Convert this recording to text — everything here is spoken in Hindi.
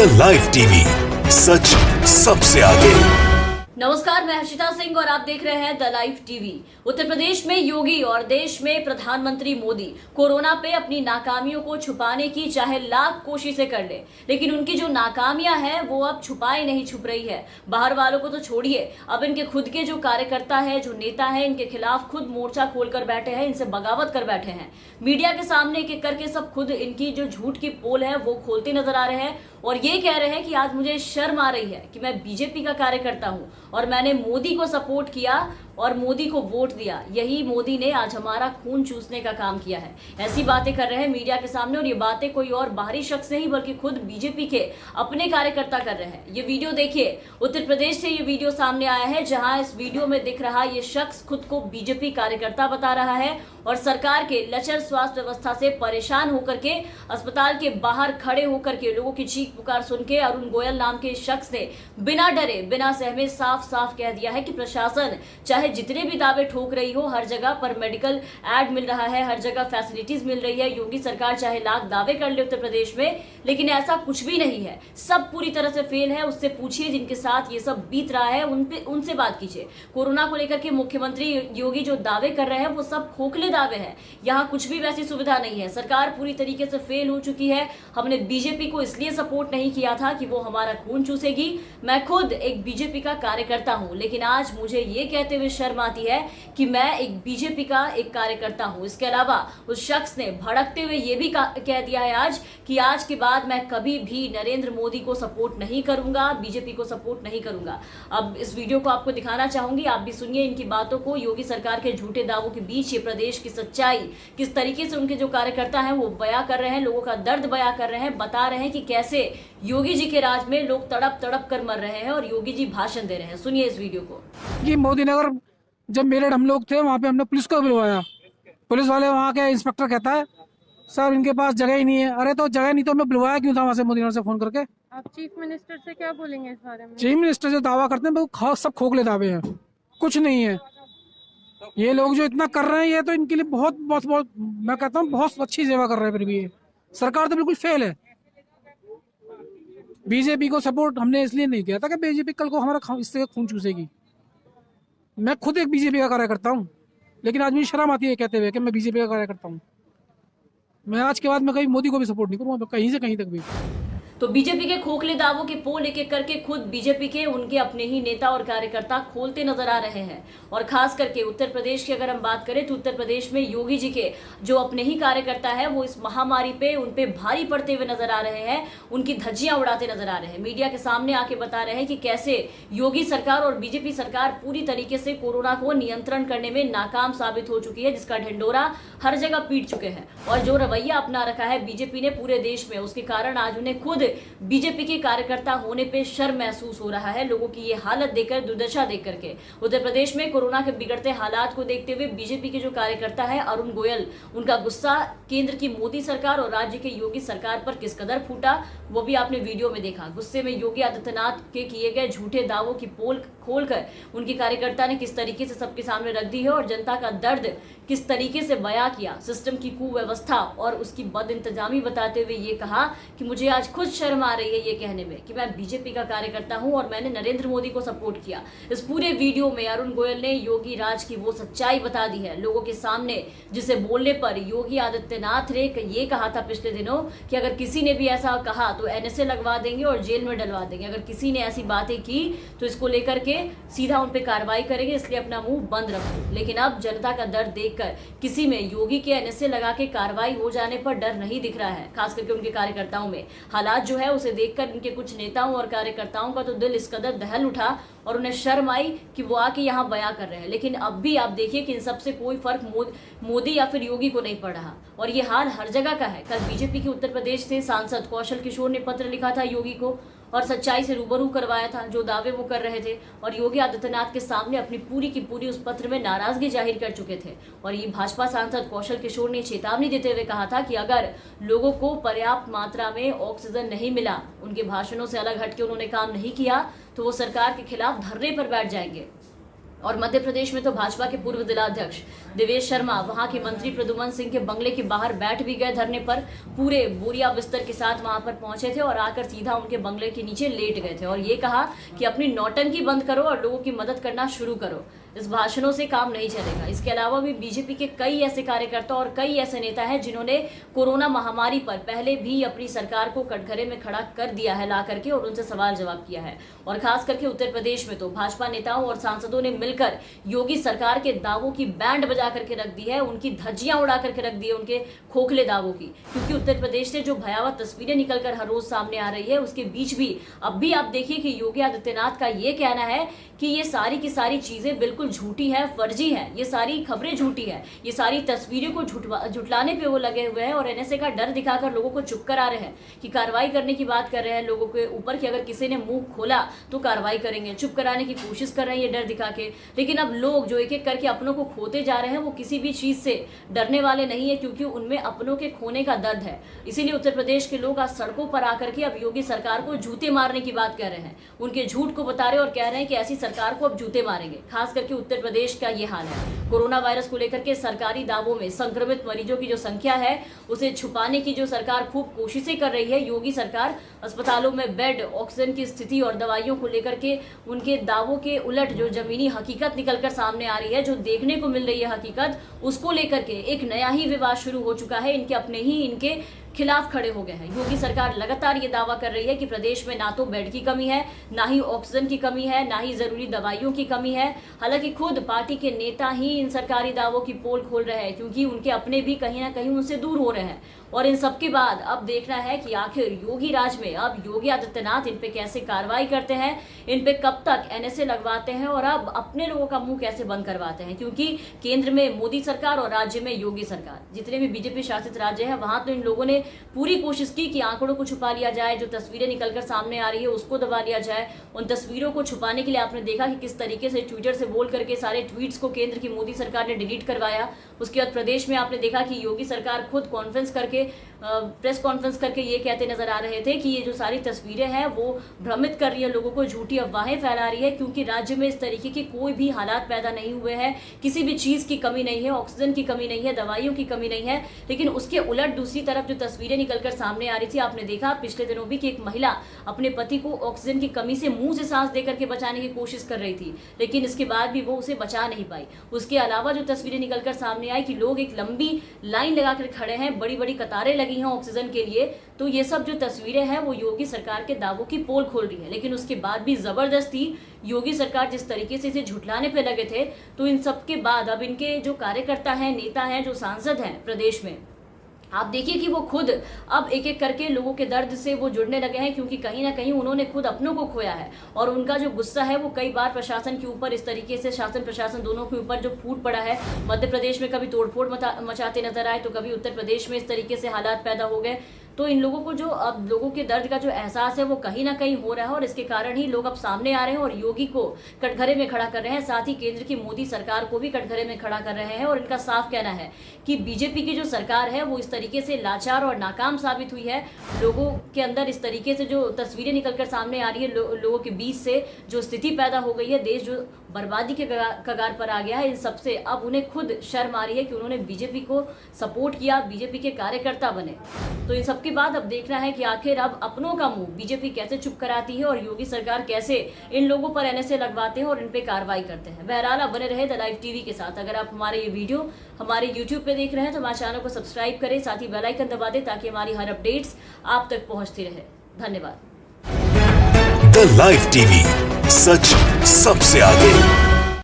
द लाइव टीवी, सच सबसे आगे। नमस्कार, मैं हर्षिता सिंह और आप देख रहे हैं the live TV. Uttar Pradesh में योगी और देश में प्रधानमंत्री मोदी कोरोना पे अपनी नाकामियों को छुपाने की चाहे लाख कोशिशें कर ले, लेकिन उनकी जो नाकामियां हैं वो अब छुपाए नहीं छुप रही है। बाहर वालों को तो छोड़िए, अब इनके खुद के जो कार्यकर्ता है, जो नेता है, इनके खिलाफ खुद मोर्चा खोल कर बैठे हैं, इनसे बगावत कर बैठे हैं। मीडिया के सामने एक एक करके सब खुद इनकी जो झूठ की पोल है वो खोलते नजर आ रहे हैं और ये कह रहे हैं कि आज मुझे शर्म आ रही है कि मैं बीजेपी का कार्यकर्ता हूं और मैंने मोदी को सपोर्ट किया और मोदी को वोट दिया। यही मोदी ने आज हमारा खून चूसने का काम किया है। ऐसी बातें कर रहे हैं मीडिया के सामने और ये बातें कोई और बाहरी शख्स नहीं बल्कि खुद बीजेपी के अपने कार्यकर्ता कर रहे हैं। ये वीडियो देखिए, उत्तर प्रदेश से ये वीडियो सामने आया है जहां इस वीडियो में दिख रहा ये शख्स खुद को बीजेपी कार्यकर्ता बता रहा है और सरकार के लचर स्वास्थ्य व्यवस्था से परेशान होकर के अस्पताल के बाहर खड़े होकर के लोगों की चीख पुकार सुन के अरुण गोयल नाम के शख्स ने बिना डरे बिना सहमे साफ साफ कह दिया है कि प्रशासन चाहे जितने भी दावे ठोक रही हो, हर जगह पर मेडिकल एड मिल रहा है, हर जगह फैसिलिटीज मिल रही है। योगी सरकार चाहे लाख दावे कर ले उत्तर प्रदेश में, लेकिन ऐसा कुछ भी नहीं है। सब पूरी तरह से फेल है। उससे पूछिए जिनके साथ ये सब बीत रहा है, उनसे बात कीजिए। कोरोना को लेकर के मुख्यमंत्री योगी जो दावे कर रहे हैं वो सब खोखले दावे हैं। यहाँ कुछ भी वैसी सुविधा नहीं है। सरकार पूरी तरीके से फेल हो चुकी है। हमने बीजेपी को इसलिए सपोर्ट नहीं किया था कि वो हमारा खून चूसेगी। मैं खुद एक बीजेपी का कार्यकर्ता हूं, लेकिन आज मुझे ये कहते हुए शर्म आती है कि मैं एक बीजेपी का एक कार्यकर्ता हूं। इसके अलावा उस शख्स ने भड़कते हुए ये भी कह दिया है आज कि आज के बाद मैं कभी भी नरेंद्र मोदी को सपोर्ट नहीं करूंगा, बीजेपी को सपोर्ट नहीं करूंगा। अब इस वीडियो को आपको दिखाना चाहूंगी, आप भी सुनिए इनकी बातों को। योगी सरकार के झूठे दावों के बीच ये प्रदेश की सच्चाई किस तरीके से उनके जो कार्यकर्ता हैं वो बयां कर रहे हैं, लोगों का दर्द बयां कर रहे हैं, बता रहे हैं कि कैसे योगी जी के राज में लोग तड़प तड़प कर मर रहे हैं और योगी जी भाषण दे रहे हैं। सुनिए इस वीडियो को। कि मोदी नगर जब मेरठ हम लोग थे वहाँ पे हमने पुलिस को बुलवाया। पुलिस वाले वहाँ के इंस्पेक्टर कहता है सर इनके पास जगह ही नहीं है। अरे तो जगह नहीं तो हमें बुलवाया क्यों था वहाँ से मोदी नगर से फोन करके? आप चीफ मिनिस्टर से क्या बोलेंगे इस बारे में? चीफ मिनिस्टर जो दावा करते हैं वो सब खोखले दावे हैं, कुछ नहीं है। ये लोग जो इतना कर रहे हैं ये तो इनके लिए बहुत बहुत बहुत मैं कहता हूँ बहुत अच्छी सेवा कर रहे हैं। फिर भी ये सरकार तो बिल्कुल फेल है। बीजेपी को सपोर्ट हमने इसलिए नहीं किया था कि बीजेपी कल को हमारा इससे खून चूसेगी। मैं खुद एक बीजेपी का कार्यकर्ता हूँ, लेकिन आज मुझे शर्म आती है कहते हुए कि मैं बीजेपी का कार्यकर्ता हूँ। मैं आज के बाद मैं कहीं मोदी को भी सपोर्ट नहीं करूँगा, कहीं से कहीं तक भी। तो बीजेपी के खोखले दावों के पोल एक एक करके खुद बीजेपी के उनके अपने ही नेता और कार्यकर्ता खोलते नजर आ रहे हैं। और खास करके उत्तर प्रदेश की अगर हम बात करें तो उत्तर प्रदेश में योगी जी के जो अपने ही कार्यकर्ता है वो इस महामारी पे उन पे भारी पड़ते हुए नजर आ रहे हैं, उनकी धज्जियां उड़ाते नजर आ रहे हैं। मीडिया के सामने आके बता रहे हैं कि कैसे योगी सरकार और बीजेपी सरकार पूरी तरीके से कोरोना को नियंत्रण करने में नाकाम साबित हो चुकी है, जिसका ढिंडोरा हर जगह पीट चुके हैं। और जो रवैया अपना रखा है बीजेपी ने पूरे देश में, उसके कारण आज उन्हें खुद बीजेपी के कार्यकर्ता होने पे शर्म महसूस हो रहा है। लोगों की ये हालत देखकर, दुर्दशा देख करके उत्तर प्रदेश में कोरोना के बिगड़ते हालात को देखते हुए बीजेपी के जो कार्यकर्ता है अरुण गोयल, उनका गुस्सा केंद्र की मोदी सरकार और राज्य के योगी सरकार पर किस कदर फूटा वो भी आपने वीडियो में देखा। गुस्से में योगी आदित्यनाथ के किए गए झूठे दावों की पोल खोलकर उनके कार्यकर्ता ने किस तरीके से सबके सामने रख दी है और जनता का दर्द किस तरीके से बयां किया। सिस्टम की कुव्यवस्था और उसकी बदइंतजामी बताते हुए ये कहा कि मुझे आज खुद शर्म आ रही है ये कहने में कि मैं बीजेपी का कार्यकर्ता हूं और मैंने नरेंद्र मोदी को सपोर्ट किया। इस पूरे वीडियो में अरुण गोयल ने योगी राज की वो सच्चाई बता दी है लोगों के सामने, जिसे बोलने पर योगी आदित्यनाथ ने ये कहा था पिछले दिनों कि अगर किसी ने भी ऐसा कहा तो एनएसए लगवा देंगे और जेल में डलवा देंगे। अगर किसी ने ऐसी बातें की तो इसको लेकर के सीधा उन पर कार्रवाई करेंगे, इसलिए अपना मुंह बंद रखो। लेकिन अब जनता का दर्द देखकर किसी में योगी के एनएसए लगा के कार्रवाई हो जाने पर डर नहीं दिख रहा है। खास करके उनके कार्यकर्ताओं में हालात जो है उसे देखकर इनके कुछ नेताओं और कार्यकर्ताओं का तो दिल इस कदर दहल उठा और उन्हें शर्म आई कि वो आके यहाँ बयां कर रहे हैं। लेकिन अब भी आप देखिए कि इन सबसे कोई फर्क मोदी या फिर योगी को नहीं पड़ रहा और ये हाल हर जगह का है। कल बीजेपी के उत्तर प्रदेश से सांसद कौशल किशोर ने पत्र लिखा था योगी को और सच्चाई से रूबरू करवाया था जो दावे वो कर रहे थे और योगी आदित्यनाथ के सामने अपनी पूरी की पूरी उस पत्र में नाराजगी जाहिर कर चुके थे। और ये भाजपा सांसद कौशल किशोर ने चेतावनी देते हुए कहा था कि अगर लोगों को पर्याप्त मात्रा में ऑक्सीजन नहीं मिला, उनके भाषणों से अलग हटके उन्होंने काम नहीं किया तो वो सरकार के खिलाफ धरने पर बैठ जाएंगे। और मध्य प्रदेश में तो भाजपा के पूर्व जिलाध्यक्ष देवेश शर्मा वहां के मंत्री प्रद्युमन सिंह के बंगले के बाहर बैठ भी गए धरने पर। पूरे बोरिया बिस्तर के साथ वहां पर पहुंचे थे और आकर सीधा उनके बंगले के नीचे लेट गए थे और ये कहा कि अपनी नौटंकी बंद करो और लोगों की मदद करना शुरू करो। इस भाषणों से काम नहीं चलेगा। इसके अलावा भी बीजेपी के कई ऐसे कार्यकर्ता और कई ऐसे नेता हैं जिन्होंने कोरोना महामारी पर पहले भी अपनी सरकार को कटघरे में खड़ा कर दिया है ला करके और उनसे सवाल जवाब किया है। और खास करके उत्तर प्रदेश में तो भाजपा नेताओं और सांसदों ने मिलकर योगी सरकार के दावों की बैंड बजा करके रख दी है, उनकी धज्जियां उड़ा करके रख दी है उनके खोखले दावों की। क्योंकि उत्तर प्रदेश से जो भयावह तस्वीरें निकलकर हर रोज सामने आ रही है उसके बीच भी अब भी आप देखिए कि योगी आदित्यनाथ का ये कहना है कि ये सारी की सारी चीजें बिल्कुल झूठी है, फर्जी है, ये सारी खबरें झूठी है, ये सारी तस्वीरों को झुटलाने पे वो लगे हुए हैं और एनएसए का डर दिखाकर लोगों को चुप करा रहे हैं कि कार्रवाई करने की बात कर रहे हैं लोगों के ऊपर कि अगर किसी ने मुंह खोला तो कार्रवाई करेंगे। चुप कराने की कोशिश कर रहे हैं ये डर दिखा के। लेकिन अब लोग जो एक एक करके अपनों को खोते जा रहे हैं वो किसी भी चीज से डरने वाले नहीं है क्योंकि उनमें अपनों के खोने का दर्द है। इसीलिए उत्तर प्रदेश के लोग आज सड़कों पर आकर के अब योगी सरकार को जूते मारने की बात कर रहे हैं, उनके झूठ को बता रहे और कह रहे हैं कि ऐसी सरकार को अब जूते मारेंगे। खास करके उत्तर प्रदेश का ये हाल है। कोरोना वायरस को लेकर के सरकारी दावों में संक्रमित मरीजों की जो संख्या है उसे छुपाने की जो सरकार खूब कोशिशें कर रही है। योगी सरकार अस्पतालों में बेड, ऑक्सीजन की स्थिति और दवाइयों को लेकर के उनके दावों के उलट जो जमीनी हकीकत निकलकर सामने आ रही है, जो देखने को मिल रही है हकीकत, उसको लेकर के एक नया ही विवाद शुरू हो चुका है। इनके अपने ही इनके खिलाफ खड़े हो गए हैं। योगी सरकार लगातार ये दावा कर रही है कि प्रदेश में ना तो बेड की कमी है, ना ही ऑक्सीजन की कमी है, ना ही जरूरी दवाइयों की कमी है। हालांकि खुद पार्टी के नेता ही इन सरकारी दावों की पोल खोल रहे हैं क्योंकि उनके अपने भी कहीं ना कहीं उनसे दूर हो रहे हैं। और इन सबके बाद अब देखना है कि आखिर योगी राज में अब योगी आदित्यनाथ इन पे कैसे कार्रवाई करते हैं, इन पे कब तक एनएसए लगवाते हैं और अब अपने लोगों का मुंह कैसे बंद करवाते हैं। क्योंकि केंद्र में मोदी सरकार और राज्य में योगी सरकार, जितने भी बीजेपी शासित राज्य हैं वहां तो इन लोगों ने पूरी कोशिश की कि आंकड़ों को छुपा लिया जाए, जो तस्वीरें निकलकर सामने आ रही है उसको दबा लिया जाए। उन तस्वीरों को छुपाने के लिए आपने देखा कि किस तरीके से ट्विटर से बोल करके सारे ट्वीट्स को केंद्र की मोदी सरकार ने डिलीट करवाया। उसके बाद प्रदेश में आपने देखा कि योगी सरकार खुद कॉन्फ्रेंस करके प्रेस कॉन्फ्रेंस करके ये कहते नजर आ रहे थे कि ये जो सारी तस्वीरें हैं वो भ्रमित कर रही है लोगों को, झूठी अफवाहें फैला रही है क्योंकि राज्य में इस तरीके के कोई भी हालात पैदा नहीं हुए हैं, किसी भी चीज की कमी नहीं है, ऑक्सीजन की कमी नहीं है, दवाइयों की कमी नहीं है। लेकिन उसके उलट दूसरी तरफ जो तस्वीरें निकलकर सामने आ रही थी, आपने देखा पिछले दिनों भी कि एक महिला अपने पति को ऑक्सीजन की कमी से मुंह से सांस देकर के बचाने की कोशिश कर रही थी, लेकिन इसके बाद भी वो उसे बचा नहीं पाई। उसके अलावा जो तस्वीरें निकलकर सामने आई कि लोग एक लंबी लाइन लगाकर खड़े हैं, बड़ी बड़ी कतारें लगी हैं ऑक्सीजन के लिए, तो ये सब जो तस्वीरें हैं वो योगी सरकार के दावों की पोल खोल रही है। लेकिन उसके बाद भी जबरदस्ती योगी सरकार जिस तरीके से इसे झुठलाने पे लगे थे, तो इन सब के बाद अब इनके जो कार्यकर्ता हैं, नेता हैं, जो सांसद हैं प्रदेश में, आप देखिए कि वो खुद अब एक एक करके लोगों के दर्द से वो जुड़ने लगे हैं क्योंकि कहीं ना कहीं उन्होंने खुद अपनों को खोया है और उनका जो गुस्सा है वो कई बार प्रशासन के ऊपर इस तरीके से, शासन प्रशासन दोनों के ऊपर जो फूट पड़ा है। मध्य प्रदेश में कभी तोड़फोड़ मचाते नजर आए तो कभी उत्तर प्रदेश में इस तरीके से हालात पैदा हो गए। तो इन लोगों को जो अब लोगों के दर्द का जो एहसास है वो कहीं ना कहीं हो रहा है और इसके कारण ही लोग अब सामने आ रहे हैं और योगी को कटघरे में खड़ा कर रहे हैं, साथ ही केंद्र की मोदी सरकार को भी कटघरे में खड़ा कर रहे हैं। और इनका साफ कहना है कि बीजेपी की जो सरकार है वो इस तरीके से लाचार और नाकाम साबित हुई है। लोगों के अंदर इस तरीके से जो तस्वीरें निकलकर सामने आ रही है, लोगों के बीच से जो स्थिति पैदा हो गई है, देश जो बर्बादी के कगार पर आ गया है, इन सबसे अब उन्हें खुद शर्म आ रही है कि उन्होंने बीजेपी को सपोर्ट किया, बीजेपी के कार्यकर्ता बने। तो इन सबके बाद अब देखना है कि आखिर अब अपनों का मुंह बीजेपी कैसे चुप कराती है और योगी सरकार कैसे इन लोगों पर एनएसए लगवाते हैं और इन पे कार्रवाई करते हैं। बहरहाल आप बने रहे द लाइव टीवी के साथ। अगर आप हमारे ये वीडियो हमारे यूट्यूब पे देख रहे हैं तो हमारे चैनल को सब्सक्राइब करें, साथ ही बेल आइकन दबा दें ताकि हमारी हर अपडेट्स आप तक पहुंचती रहे। धन्यवाद। द लाइव टीवी, सच सबसे आगे।